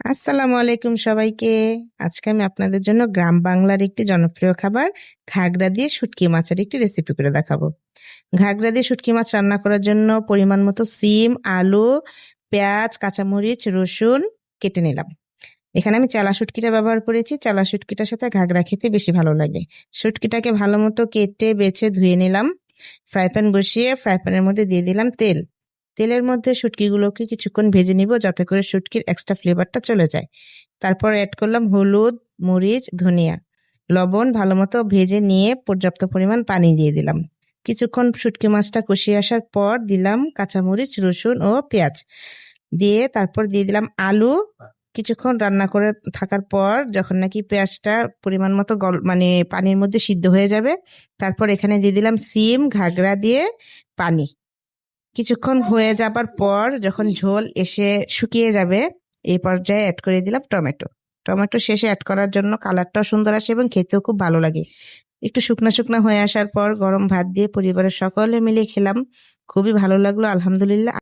আসসালামু আলাইকুম সবাইকে। আজকে আমি আপনাদের জন্য গ্রাম বাংলার একটি জনপ্রিয় খাবার ঘাগরা দিয়ে শুটকি মাছের একটি রেসিপি করে দেখাবো। ঘাগরা দিয়ে শুটকি মাছ রান্না করার জন্য পরিমাণ মতো সিম, আলু, পেঁয়াজ, কাঁচামরিচ, রসুন কেটে নিলাম। এখানে আমি চালা শুটকিটা ব্যবহার করেছি। চালা শুটকিটার সাথে ঘাগরা খেতে বেশি ভালো লাগে। শুটকিটাকে ভালো মতো কেটে বেছে ধুয়ে নিলাম। ফ্রাই প্যান বসিয়ে ফ্রাই প্যানের মধ্যে দিয়ে দিলাম তেল। তেলের মধ্যে শুটকিগুলোকে কিছুক্ষণ ভেজে নিব যাতে করে শুটকির এক্সট্রা ফ্লেভারটা চলে যায়। তারপর অ্যাড করলাম হলুদ, মরিচ, ধনিয়া, লবণ। ভালো মতো ভেজে নিয়ে পর্যাপ্ত পরিমাণ পানি দিয়ে দিলাম। কিছুক্ষণ শুটকি মাছটা কষিয়ে আসার পর দিলাম কাঁচামরিচ, রসুন ও পেঁয়াজ দিয়ে তারপর দিয়ে দিলাম আলু। কিছুক্ষণ রান্না করে থাকার পর যখন নাকি পেঁয়াজটা পরিমাণ মতো মানে পানির মধ্যে সিদ্ধ হয়ে যাবে, তারপর এখানে দিয়ে দিলাম সিম, ঘাগরা দিয়ে পানি। কিছুক্ষণ হয়ে যাবার পর যখন ঝোল এসে শুকিয়ে যাবে, এই পর্যায়ে অ্যাড করে দিলাম টমেটো। টমেটো শেষে অ্যাড করার জন্য কালারটাও সুন্দর আসে এবং খেতেও খুব ভালো লাগে। একটু শুকনা শুকনা হয়ে আসার পর গরম ভাত দিয়ে পরিবারের সকলে মিলে খেলাম। খুবই ভালো লাগলো, আলহামদুলিল্লাহ।